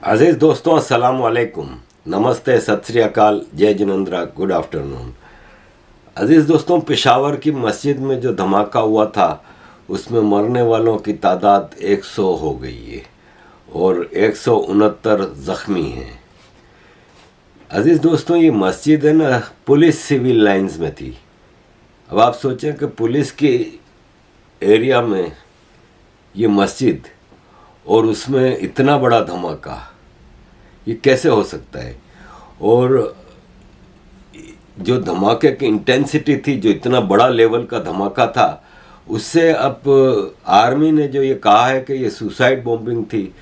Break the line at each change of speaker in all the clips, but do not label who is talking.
अजीज़ दोस्तों, अस्सलाम वालेकुम, नमस्ते, सत श्री अकाल, जय जिनेंद्रा, गुड आफ्टरनून। अजीज़ दोस्तों, पेशावर की मस्जिद में जो धमाका हुआ था उसमें मरने वालों की तादाद 100 हो गई है और 169 ज़ख्मी हैं। अजीज़ दोस्तों, ये मस्जिद है ना, पुलिस सिविल लाइंस में थी। अब आप सोचें कि पुलिस के एरिया में ये मस्जिद और उसमें इतना बड़ा धमाका, ये कैसे हो सकता है। और जो धमाके की इंटेंसिटी थी, जो इतना बड़ा लेवल का धमाका था, उससे अब आर्मी ने जो ये कहा है कि ये सुसाइड बॉम्बिंग थी,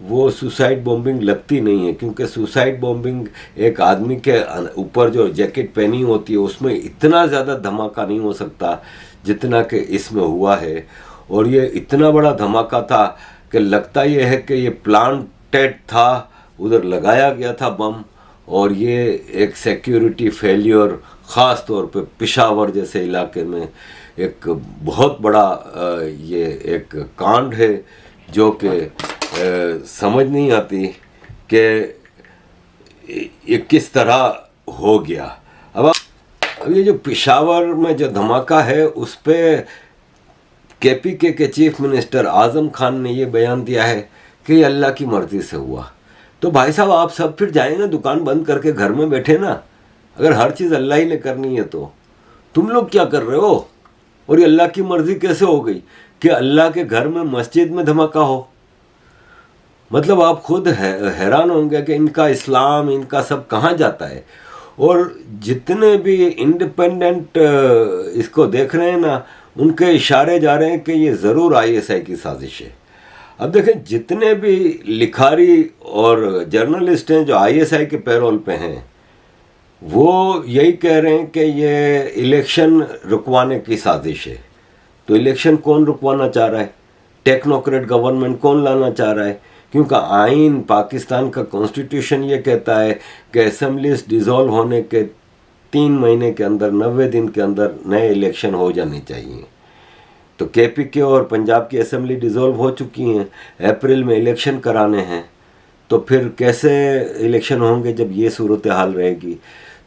वो सुसाइड बॉम्बिंग लगती नहीं है, क्योंकि सुसाइड बॉम्बिंग एक आदमी के ऊपर जो जैकेट पहनी होती है उसमें इतना ज़्यादा धमाका नहीं हो सकता जितना कि इसमें हुआ है। और ये इतना बड़ा धमाका था कि लगता ये है कि ये प्लांटेड था, उधर लगाया गया था बम, और ये एक सिक्योरिटी फेलियर ख़ास तौर पे पेशावर जैसे इलाके में एक बहुत बड़ा ये एक कांड है जो कि समझ नहीं आती कि ये किस तरह हो गया। अब ये जो पेशावर में जो धमाका है उस पर केपीके के चीफ मिनिस्टर आज़म खान ने ये बयान दिया है कि ये अल्लाह की मर्ज़ी से हुआ। तो भाई साहब, आप सब फिर जाए ना, दुकान बंद करके घर में बैठे ना। अगर हर चीज़ अल्लाह ही ने करनी है तो तुम लोग क्या कर रहे हो। और ये अल्लाह की मर्ज़ी कैसे हो गई कि अल्लाह के घर में मस्जिद में धमाका हो। मतलब आप खुद हैरान होंगे कि इनका इस्लाम, इनका सब कहाँ जाता है। और जितने भी इंडिपेंडेंट इसको देख रहे हैं ना, उनके इशारे जा रहे हैं कि ये ज़रूर आईएसआई की साजिश है। अब देखें, जितने भी लिखारी और जर्नलिस्ट हैं जो आईएसआई के पैरोल पे हैं, वो यही कह रहे हैं कि ये इलेक्शन रुकवाने की साजिश है। तो इलेक्शन कौन रुकवाना चाह रहा है? टेक्नोक्रेट गवर्नमेंट कौन लाना चाह रहा है? क्योंकि आइन, पाकिस्तान का कॉन्स्टिट्यूशन ये कहता है कि असेंबलीज डिज़ोल्व होने के 3 महीने के अंदर, 90 दिन के अंदर नए इलेक्शन हो जाने चाहिए। तो केपीके और पंजाब की असेंबली डिज़ोल्व हो चुकी हैं, अप्रैल में इलेक्शन कराने हैं। तो फिर कैसे इलेक्शन होंगे जब ये सूरत हाल रहेगी।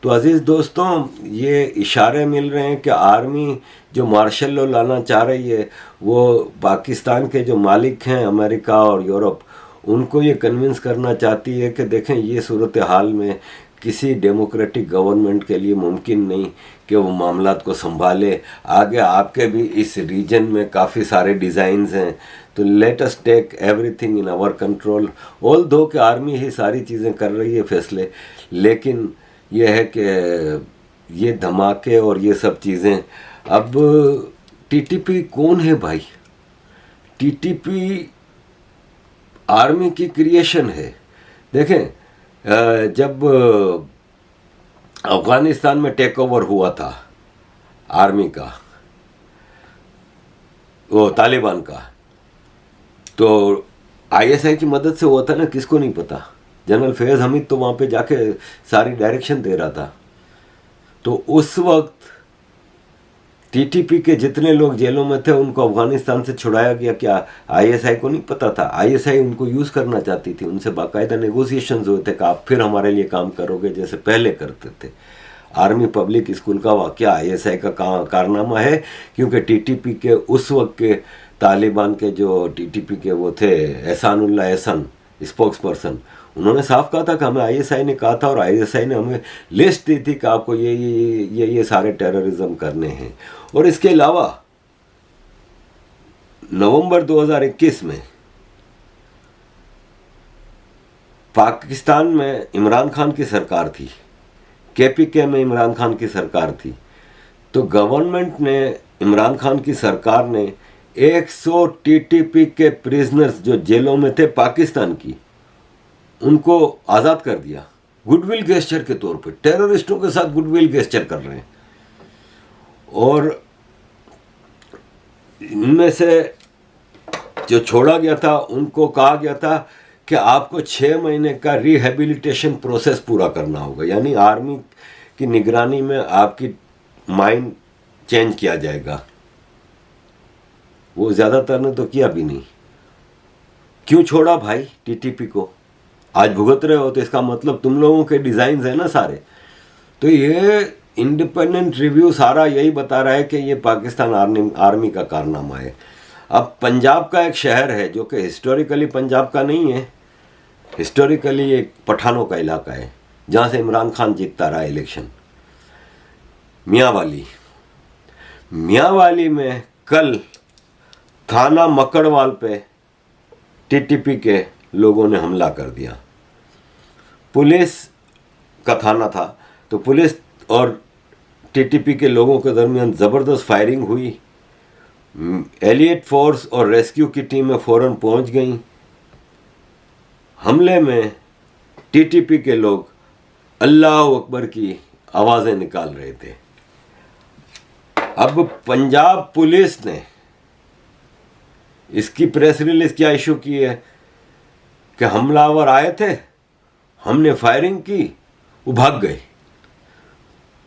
तो अज़ीज़ दोस्तों, ये इशारे मिल रहे हैं कि आर्मी जो मार्शल लॉ लाना चाह रही है, वो पाकिस्तान के जो मालिक हैं अमेरिका और यूरोप, उनको ये कन्विंस करना चाहती है कि देखें, ये सूरत हाल में किसी डेमोक्रेटिक गवर्नमेंट के लिए मुमकिन नहीं कि वो मामलात को संभाले। आगे आपके भी इस रीजन में काफ़ी सारे डिज़ाइंस हैं, तो let us take everything in our control. Although कि आर्मी ही सारी चीज़ें कर रही है फैसले, लेकिन यह है कि ये धमाके और ये सब चीज़ें। अब टीटीपी कौन है भाई? टीटीपी आर्मी की क्रिएशन है। देखें, जब अफ़गानिस्तान में टेक ओवर हुआ था आर्मी का, वो तालिबान का, तो आईएसआई की मदद से हुआ था ना, किसको नहीं पता। जनरल फैज़ हमीद तो वहाँ पे जाके सारी डायरेक्शन दे रहा था। तो उस वक्त टीटीपी के जितने लोग जेलों में थे उनको अफगानिस्तान से छुड़ाया गया। क्या आईएसआई को नहीं पता था? आईएसआई उनको यूज़ करना चाहती थी, उनसे बाकायदा नेगोशिएशंस हुए थे कि आप फिर हमारे लिए काम करोगे जैसे पहले करते थे। आर्मी पब्लिक स्कूल का वाक़या आईएसआई का कारनामा है, क्योंकि टीटीपी के उस वक्त के तालिबान के जो टीटीपी के वो थे, एहसानुल्लाह एहसन स्पोक्स पर्सन, उन्होंने साफ कहा था कि हमें आईएसआई ने कहा था, और आईएसआई ने हमें लिस्ट दी थी कि आपको ये सारे टेररिज्म करने हैं। और इसके अलावा नवंबर 2021 में पाकिस्तान में इमरान खान की सरकार थी, केपीके में इमरान खान की सरकार थी। तो गवर्नमेंट ने, इमरान खान की सरकार ने 100 टीटीपी के प्रिजनर्स जो जेलों में थे पाकिस्तान की, उनको आज़ाद कर दिया गुडविल गेस्चर के तौर पे। टेररिस्टों के साथ गुडविल गेस्चर कर रहे हैं। और इनमें से जो छोड़ा गया था उनको कहा गया था कि आपको 6 महीने का रिहेबिलिटेशन प्रोसेस पूरा करना होगा, यानी आर्मी की निगरानी में आपकी माइंड चेंज किया जाएगा। वो ज़्यादातर ने तो किया भी नहीं। क्यों छोड़ा भाई टीटीपी को? आज भुगत रहे हो, तो इसका मतलब तुम लोगों के डिज़ाइन है ना सारे। तो ये इंडिपेंडेंट रिव्यू सारा यही बता रहा है कि ये पाकिस्तान आर्मी का कारनामा है। अब पंजाब का एक शहर है जो कि हिस्टोरिकली पंजाब का नहीं है, हिस्टोरिकली एक पठानों का इलाका है जहाँ से इमरान खान जीतता रहा इलेक्शन, मियांवाली। मियांवाली में कल थाना मकड़वाल पे टीटीपी के लोगों ने हमला कर दिया। पुलिस का थाना था, तो पुलिस और टीटीपी के लोगों के दरमियान ज़बरदस्त फायरिंग हुई। एलियट फोर्स और रेस्क्यू की टीमें फ़ौरन पहुंच गईं। हमले में टीटीपी के लोग अल्लाह अकबर की आवाज़ें निकाल रहे थे। अब पंजाब पुलिस ने इसकी प्रेस रिलीज क्या इशू की है कि हमलावर आए थे, हमने फायरिंग की, वो भाग गए।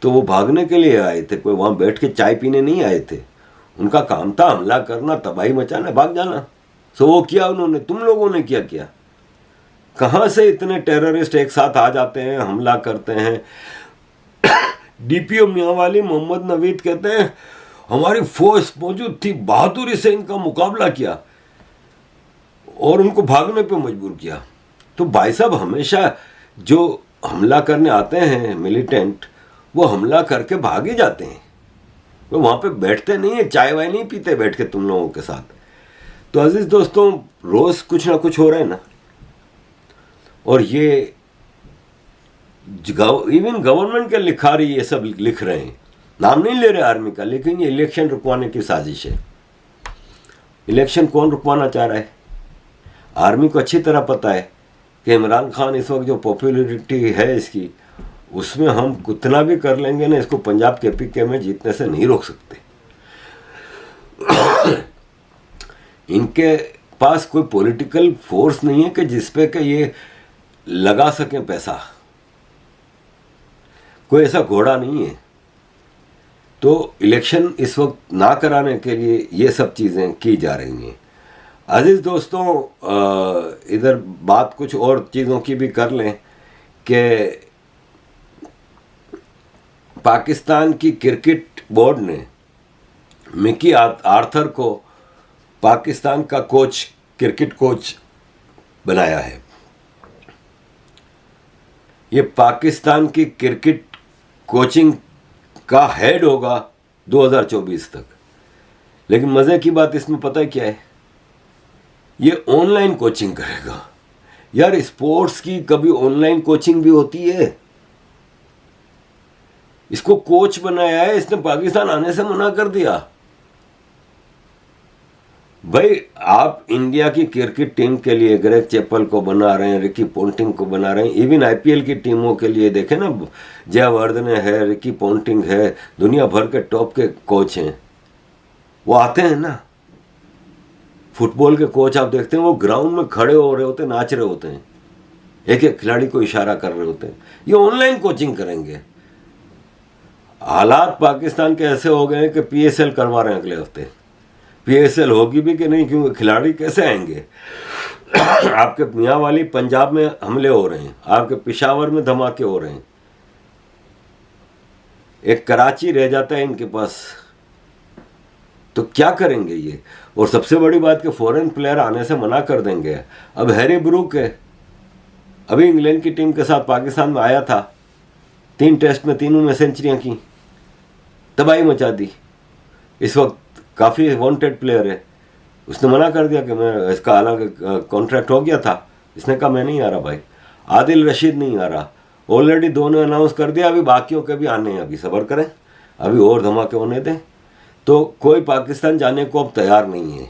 तो वो भागने के लिए आए थे, कोई वहाँ बैठ के चाय पीने नहीं आए थे। उनका काम था हमला करना, तबाही मचाना, भाग जाना। सो वो किया उन्होंने। तुम लोगों ने क्या किया? कहाँ से इतने टेररिस्ट एक साथ आ जाते हैं, हमला करते हैं? डीपीओ मियांवाली मोहम्मद नवीद कहते हैं हमारी फोर्स मौजूद थी, बहादुरी से इनका मुकाबला किया और उनको भागने पे मजबूर किया। तो भाई साहब, हमेशा जो हमला करने आते हैं मिलिटेंट, वो हमला करके भाग ही जाते हैं, वो वहाँ पे बैठते नहीं है, चाय वाय नहीं पीते बैठ के तुम लोगों के साथ। तो अजीज दोस्तों, रोज़ कुछ ना कुछ हो रहा है ना। और ये इवन गवर्नमेंट के लिखारी ये सब लिख रहे हैं, नाम नहीं ले रहे आर्मी का, लेकिन ये इलेक्शन रुकवाने की साजिश है। इलेक्शन कौन रुकवाना चाह रहा है? आर्मी को अच्छी तरह पता है कि इमरान खान इस वक्त जो पॉपुलरिटी है इसकी, उसमें हम कितना भी कर लेंगे ना, इसको पंजाब के पीके में जीतने से नहीं रोक सकते। इनके पास कोई पॉलिटिकल फोर्स नहीं है कि जिसपे कि ये लगा सकें पैसा, कोई ऐसा घोड़ा नहीं है। तो इलेक्शन इस वक्त ना कराने के लिए ये सब चीज़ें की जा रही हैं। अजीज़ दोस्तों, इधर बात कुछ और चीज़ों की भी कर लें कि पाकिस्तान की क्रिकेट बोर्ड ने मिकी आर्थर को पाकिस्तान का कोच, क्रिकेट कोच बनाया है। ये पाकिस्तान की क्रिकेट कोचिंग का हेड होगा 2024 तक। लेकिन मज़े की बात इसमें पता है क्या है? ये ऑनलाइन कोचिंग करेगा। यार, स्पोर्ट्स की कभी ऑनलाइन कोचिंग भी होती है? इसको कोच बनाया है, इसने पाकिस्तान आने से मना कर दिया। भाई, आप इंडिया की क्रिकेट टीम के लिए ग्रेग चैपल को बना रहे हैं, रिकी पोंटिंग को बना रहे हैं, इवन आईपीएल की टीमों के लिए देखें ना, जयवर्धने है, रिकी पोंटिंग है, दुनिया भर के टॉप के कोच हैं, वो आते हैं ना। फुटबॉल के कोच आप देखते हैं वो ग्राउंड में खड़े हो रहे होते हैं, नाच रहे होते हैं, एक एक खिलाड़ी को इशारा कर रहे होते हैं। ये ऑनलाइन कोचिंग करेंगे। हालात पाकिस्तान के ऐसे हो गए हैं कि पीएसएल करवा रहे हैं अगले हफ्ते। पीएसएल होगी भी कि नहीं, क्योंकि खिलाड़ी कैसे आएंगे? आपके मियांवाली पंजाब में हमले हो रहे हैं, आपके पेशावर में धमाके हो रहे हैं, एक कराची रह जाता है इनके पास। तो क्या करेंगे ये? और सबसे बड़ी बात कि फॉरेन प्लेयर आने से मना कर देंगे। अब हैरी ब्रूक है, अभी इंग्लैंड की टीम के साथ पाकिस्तान में आया था, 3 टेस्ट में तीनों में सेंचुरियां की, तबाही मचा दी। इस वक्त काफ़ी वांटेड प्लेयर है। उसने मना कर दिया कि मैं, इसका हालांकि कॉन्ट्रैक्ट हो गया था, इसने कहा मैं नहीं आ रहा भाई। आदिल रशीद नहीं आ रहा, ऑलरेडी 2 ने अनाउंस कर दिया, अभी बाकियों के भी आने हैं, अभी सब्र करें, अभी और धमाके होने दें। तो कोई पाकिस्तान जाने को अब तैयार नहीं है।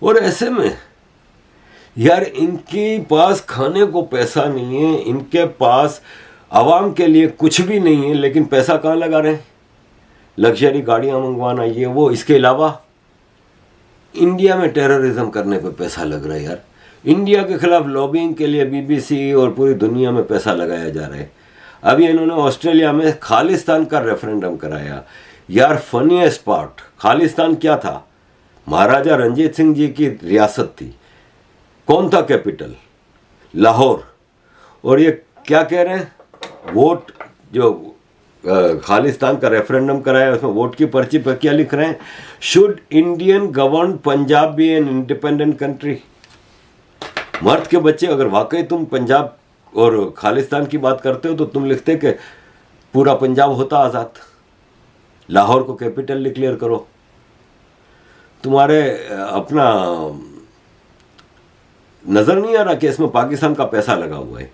और ऐसे में यार, इनके पास खाने को पैसा नहीं है, इनके पास आवाम के लिए कुछ भी नहीं है, लेकिन पैसा कहाँ लगा रहे हैं? लग्जरी गाड़ियाँ मंगवाना, ये वो। इसके अलावा इंडिया में टेररिज्म करने पे पैसा लग रहा है यार। इंडिया के खिलाफ लॉबिंग के लिए बीबीसी और पूरी दुनिया में पैसा लगाया जा रहा है। अभी इन्होंने ऑस्ट्रेलिया में खालिस्तान का रेफरेंडम कराया। यार, फनीएस्ट पार्ट, खालिस्तान क्या था? महाराजा रंजीत सिंह जी की रियासत थी। कौन था कैपिटल? लाहौर। और ये क्या कह रहे हैं, वोट जो खालिस्तान का रेफरेंडम कराया उसमें वोट की पर्ची पर क्या लिख रहे हैं, should Indian govern Punjab be an independent country. मर्द के बच्चे, अगर वाकई तुम पंजाब और खालिस्तान की बात करते हो तो तुम लिखते कि पूरा पंजाब होता आज़ाद, लाहौर को कैपिटल डिक्लेयर करो। तुम्हारे अपना नजर नहीं आ रहा कि इसमें पाकिस्तान का पैसा लगा हुआ है।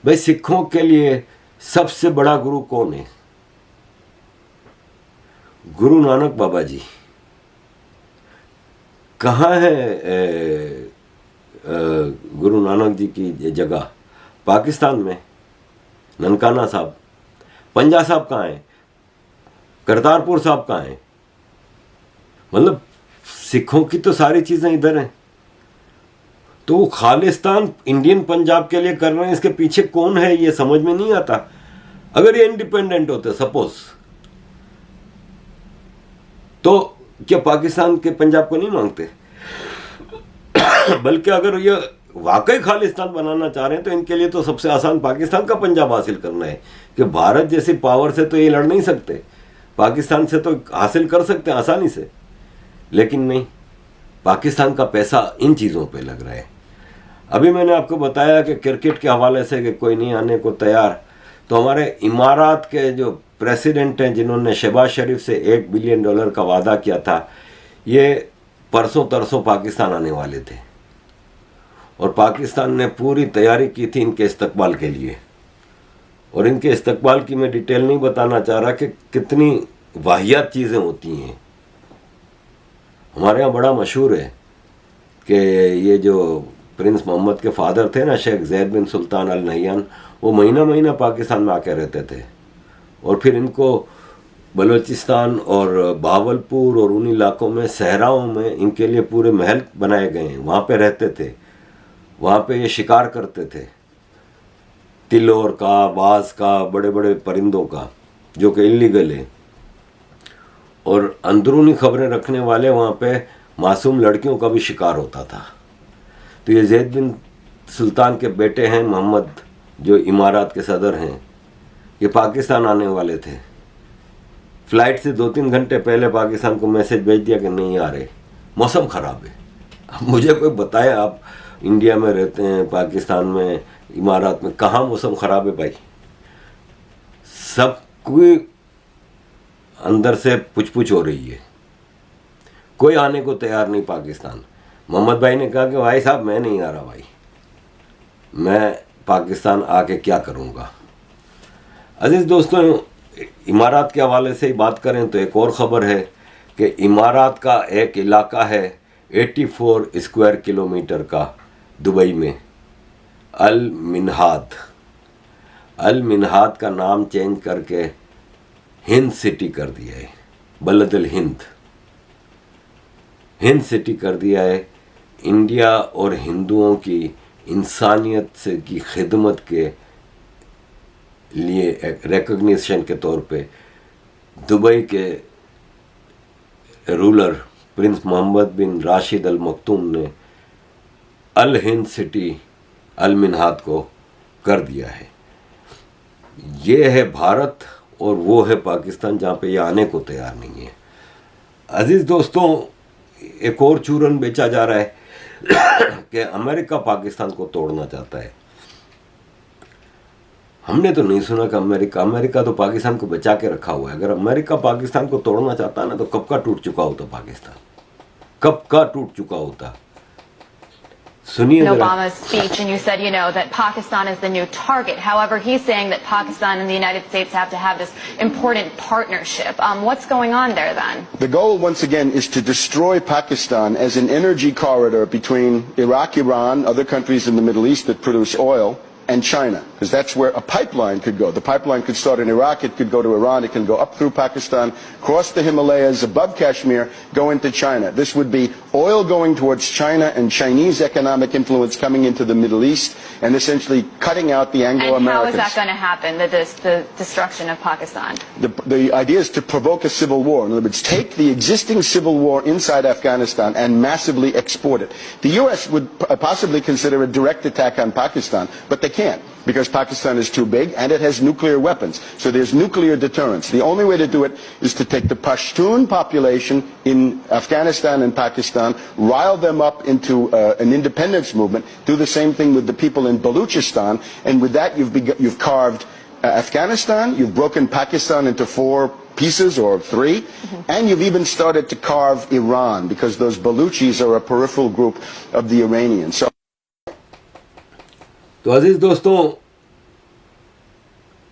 भाई सिखों के लिए सबसे बड़ा गुरु कौन है? गुरु नानक बाबा जी। कहाँ है गुरु नानक जी की जगह? पाकिस्तान में। ननकाना साहब, पंजा साहब कहाँ हैं? करतारपुर साहब कहाँ हैं? मतलब सिखों की तो सारी चीजें इधर हैं। तो वो खालिस्तान इंडियन पंजाब के लिए कर रहे हैं, इसके पीछे कौन है ये समझ में नहीं आता। अगर ये इंडिपेंडेंट होते सपोज, तो क्या पाकिस्तान के पंजाब को नहीं मांगते? बल्कि अगर ये वाकई खालिस्तान बनाना चाह रहे हैं तो इनके लिए तो सबसे आसान पाकिस्तान का पंजाब हासिल करना है, कि भारत जैसी पावर से तो ये लड़ नहीं सकते, पाकिस्तान से तो हासिल कर सकते हैं आसानी से, लेकिन नहीं, पाकिस्तान का पैसा इन चीज़ों पे लग रहा है। अभी मैंने आपको बताया कि क्रिकेट के हवाले से कि कोई नहीं आने को तैयार, तो हमारे इमारात के जो प्रेसिडेंट हैं जिन्होंने शहबाज शरीफ से $1 बिलियन का वादा किया था, ये परसों तरसों पाकिस्तान आने वाले थे और पाकिस्तान ने पूरी तैयारी की थी इनके इस्तकबाल के लिए। और इनके इस्तकबाल की मैं डिटेल नहीं बताना चाह रहा कि कितनी वाहियात चीज़ें होती हैं। हमारे यहाँ बड़ा मशहूर है कि ये जो प्रिंस मोहम्मद के फादर थे ना, शेख जैद बिन सुल्तान अल नहयान, वो महीना महीना पाकिस्तान में आके रहते थे और फिर इनको बलूचिस्तान और बहावलपुर और उन इलाकों में, सहराओं में इनके लिए पूरे महल बनाए गए हैं, वहाँ पे रहते थे, वहाँ पे ये शिकार करते थे, तिलोर का, बाज का, बड़े बड़े परिंदों का, जो कि इलीगल है। और अंदरूनी खबरें रखने वाले वहाँ पे मासूम लड़कियों का भी शिकार होता था। तो ये जैद बिन सुल्तान के बेटे हैं मोहम्मद, जो इमारात के सदर हैं, ये पाकिस्तान आने वाले थे। फ्लाइट से 2-3 घंटे पहले पाकिस्तान को मैसेज भेज दिया कि नहीं आ रहे, मौसम ख़राब है। अब मुझे कोई बताए, आप इंडिया में रहते हैं, पाकिस्तान में, इमारात में, कहाँ मौसम ख़राब है भाई? सब कोई अंदर से पुछ हो रही है, कोई आने को तैयार नहीं पाकिस्तान। मोहम्मद भाई ने कहा कि भाई साहब मैं नहीं आ रहा भाई, मैं पाकिस्तान आके क्या करूँगा। अजीज़ दोस्तों, इमारात के हवाले से ही बात करें तो एक और ख़बर है कि इमारात का एक इलाका है 84 स्क्वायर किलोमीटर का दुबई में, अल मिनहाद। अल मिनहाद का नाम चेंज करके हिंद सिटी कर दिया है, बलदल हिंद, हिंद सिटी कर दिया है। इंडिया और हिंदुओं की इंसानियत से की खिदमत के लिए एक रिकग्निशन के तौर पे दुबई के रूलर प्रिंस मोहम्मद बिन राशिद अल मखतूम ने अल हिंद सिटी अल मिनहाद को कर दिया है। ये है भारत और वो है पाकिस्तान, जहाँ पे ये आने को तैयार नहीं है। अजीज़ दोस्तों, एक और चूरन बेचा जा रहा है कि अमेरिका पाकिस्तान को तोड़ना चाहता है। हमने तो नहीं सुना कि अमेरिका तो पाकिस्तान को बचा के रखा हुआ है। अगर अमेरिका पाकिस्तान को तोड़ना चाहता ना तो कब का टूट चुका होता पाकिस्तान, कब का टूट चुका होता। सुनिए
Obama's speech, and you said, that Pakistan is the new target. However, he's saying that Pakistan and the United States have to have this important partnership. What's going on there then?
The goal, once again, is to destroy Pakistan as an energy corridor between Iraq, Iran, other countries in the Middle East that produce oil, and China, because that's where a pipeline could go. The pipeline could start in Iraq, it could go to Iran, it can go up through Pakistan, cross the Himalayas, above Kashmir, go into China. This would be oil going towards China and Chinese economic influence coming into the Middle East and essentially cutting out the Anglo-Americans.
And how is that going to happen, the destruction of Pakistan?
The idea is to provoke a civil war. In other words, take the existing civil war inside Afghanistan and massively export it. The U.S. would possibly consider a direct attack on Pakistan, but they can't, because Pakistan is too big and it has nuclear weapons. So there's nuclear deterrence. The only way to do it is to take the Pashtun population in Afghanistan and Pakistan, rile them up into an independence movement, do the same thing with the people in Baluchistan, and with that you've carved Afghanistan, you've broken Pakistan into 4 pieces or 3, and you've even started to carve Iran, because those Baluchis are a peripheral group of the Iranians. So
तो अजीज दोस्तों,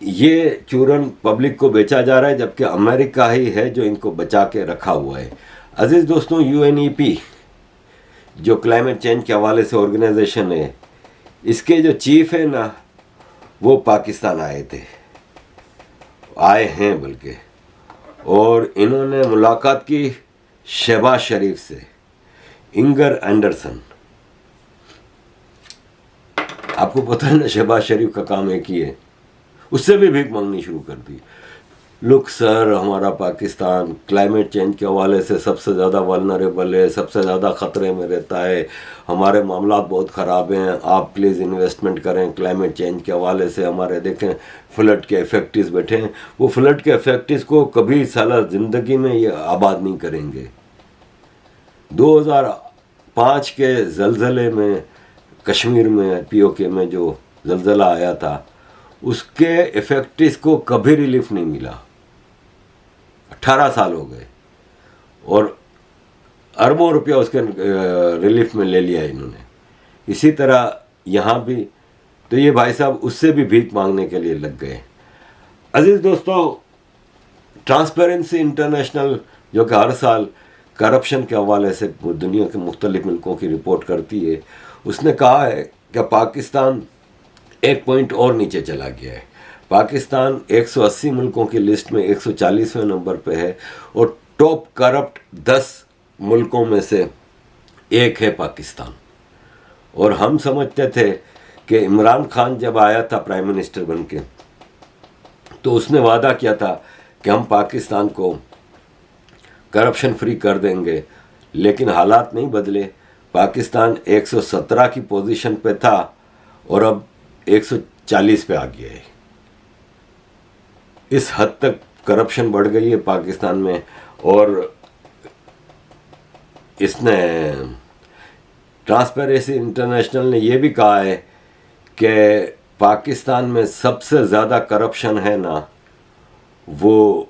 ये चूरन public को बेचा जा रहा है, जबकि अमेरिका ही है जो इनको बचा के रखा हुआ है। अजीज दोस्तों, यूएनईपी जो क्लाइमेट चेंज के हवाले से ऑर्गेनाइजेशन है, इसके जो चीफ है ना, वो पाकिस्तान आए हैं बल्कि, और इन्होंने मुलाकात की शहबाज शरीफ से, इंगर एंडरसन। आपको पता है ना, शहबाज शरीफ का काम एक ही है, उससे भी भीख मांगनी शुरू कर दी। लुक सर, हमारा पाकिस्तान क्लाइमेट चेंज के हवाले से सबसे ज़्यादा वल्नरेबल है, सबसे ज़्यादा ख़तरे में रहता है, हमारे मामला बहुत ख़राब हैं, आप प्लीज़ इन्वेस्टमेंट करें क्लाइमेट चेंज के हवाले से। हमारे देखें फ्लड के इफेक्टिव बैठे हैं, वो फ्लड के इफेक्टिव को कभी साला ज़िंदगी में ये आबाद नहीं करेंगे। 2005 के ज़लज़ले में कश्मीर में पीओके में जो ज़लज़ला आया था, उसके इफेक्टिव को कभी रिलीफ नहीं मिला। 18 साल हो गए और अरबों रुपया उसके रिलीफ में ले लिया इन्होंने। इसी तरह यहाँ भी तो ये भाई साहब उससे भी भीख मांगने के लिए लग गए। अजीज़ दोस्तों, ट्रांसपेरेंसी इंटरनेशनल जो कि हर साल करप्शन के हवाले से दुनिया के मुख्तलिफ मुल्कों की रिपोर्ट करती है, उसने कहा है कि पाकिस्तान 1 पॉइंट और नीचे चला गया है। पाकिस्तान 180 मुल्कों की लिस्ट में 140वें नंबर पे है और टॉप करप्ट 10 मुल्कों में से एक है पाकिस्तान। और हम समझते थे कि इमरान खान जब आया था प्राइम मिनिस्टर बन के, तो उसने वादा किया था कि हम पाकिस्तान को करप्शन फ्री कर देंगे, लेकिन हालात नहीं बदले। पाकिस्तान 117 की पोजीशन पे था और अब 140 पे आ गया है। इस हद तक करप्शन बढ़ गई है पाकिस्तान में। और इसने ट्रांसपेरेंसी इंटरनेशनल ने यह भी कहा है कि पाकिस्तान में सबसे ज़्यादा करप्शन है ना, वो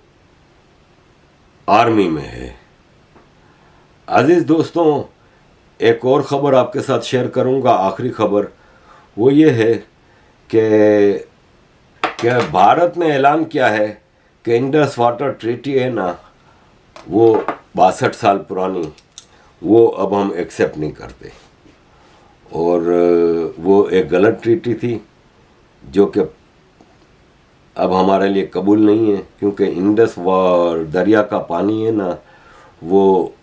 आर्मी में है। अजीज़ दोस्तों, एक और ख़बर आपके साथ शेयर करूंगा, आखिरी खबर वो ये है कि भारत ने ऐलान किया है कि इंडस वाटर ट्रीटी है ना, वो 62 साल पुरानी, वो अब हम एक्सेप्ट नहीं करते। और वो एक गलत ट्रीटी थी जो कि अब हमारे लिए कबूल नहीं है, क्योंकि इंडस दरिया का पानी है ना, वो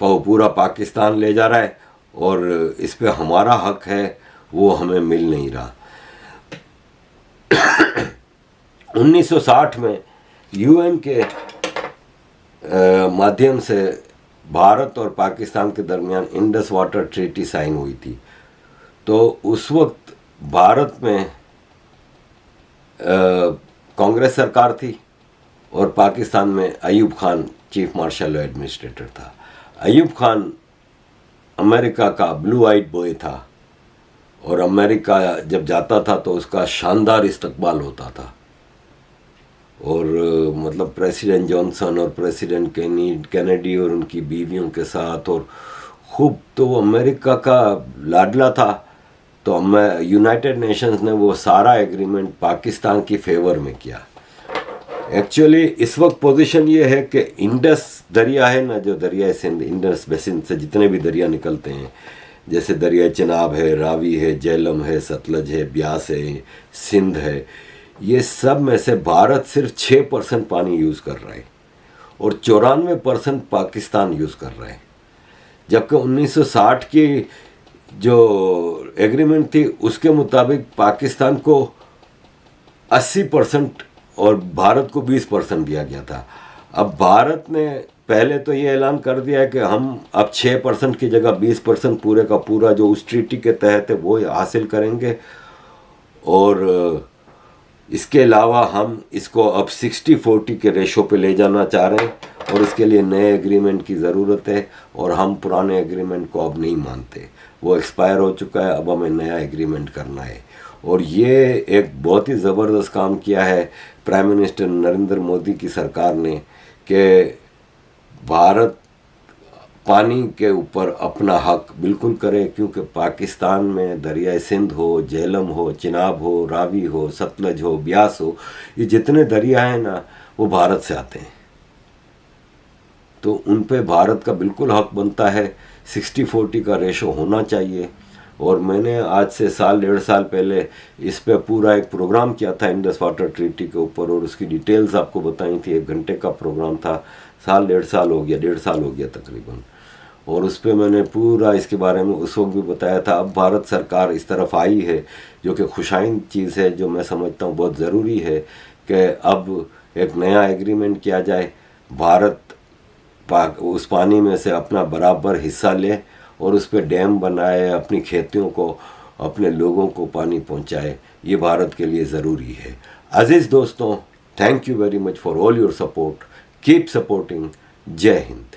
पूरा पाकिस्तान ले जा रहा है और इस पे हमारा हक है वो हमें मिल नहीं रहा। 1960 में यूएन के माध्यम से भारत और पाकिस्तान के दरमियान इंडस वाटर ट्रीटी साइन हुई थी। तो उस वक्त भारत में कांग्रेस सरकार थी और पाकिस्तान में Ayub Khan chief marshal administrator था। अयूब खान अमेरिका का ब्लू आइड बॉय था और अमेरिका जब जाता था तो उसका शानदार इस्तकबाल होता था। और मतलब प्रेसिडेंट जॉनसन और प्रेसिडेंट कैनेडी और उनकी बीवियों के साथ, और खूब तो वो अमेरिका का लाडला था। तो यूनाइटेड नेशंस ने वो सारा एग्रीमेंट पाकिस्तान की फेवर में किया। एक्चुअली इस वक्त पोजीशन ये है कि इंडस दरिया है ना, जो दरिया सिंध, इंडस बेसिन से जितने भी दरिया निकलते हैं, जैसे दरिया चिनाब है, रावी है, झेलम है, सतलज है, ब्यास है, सिंध है, ये सब में से भारत सिर्फ 6% पानी यूज़ कर रहा है और 94% पाकिस्तान यूज़ कर रहा है। जबकि 1960 की जो एग्रीमेंट थी उसके मुताबिक पाकिस्तान को 80% और भारत को 20% दिया गया था। अब भारत ने पहले तो ये ऐलान कर दिया है कि हम अब 6% की जगह 20% पूरे का पूरा जो उस ट्रीटी के तहत है वो हासिल करेंगे। और इसके अलावा हम इसको अब 60-40 के रेशो पे ले जाना चाह रहे हैं और इसके लिए नए एग्रीमेंट की ज़रूरत है और हम पुराने एग्रीमेंट को अब नहीं मानते, वो एक्सपायर हो चुका है, अब हमें नया एग्रीमेंट करना है। और ये एक बहुत ही ज़बरदस्त काम किया है प्राइम मिनिस्टर नरेंद्र मोदी की सरकार ने कि भारत पानी के ऊपर अपना हक बिल्कुल करे, क्योंकि पाकिस्तान में दरियाए सिंध हो, झेलम हो, चिनाब हो, रावी हो, सतलज हो, ब्यास हो, ये जितने दरिया हैं ना वो भारत से आते हैं, तो उन पे भारत का बिल्कुल हक बनता है। 60-40 का रेशो होना चाहिए। और मैंने आज से 1.5 साल पहले इस पे पूरा एक प्रोग्राम किया था इंडस वाटर ट्रीटी के ऊपर और उसकी डिटेल्स आपको बताई थी। 1 घंटे का प्रोग्राम था। 1.5 साल हो गया, 1.5 साल हो गया तकरीबन। और उस पर मैंने पूरा इसके बारे में उस वक्त भी बताया था। अब भारत सरकार इस तरफ आई है, जो कि खुशाइन चीज़ है, जो मैं समझता हूँ बहुत ज़रूरी है कि अब एक नया एग्रीमेंट किया जाए, भारत उस पानी में से अपना बराबर हिस्सा ले और उस पर डैम बनाए, अपनी खेतियों को, अपने लोगों को पानी पहुंचाए। ये भारत के लिए ज़रूरी है। अजीज़ दोस्तों, thank you very much for all your support. Keep supporting. जय हिंद।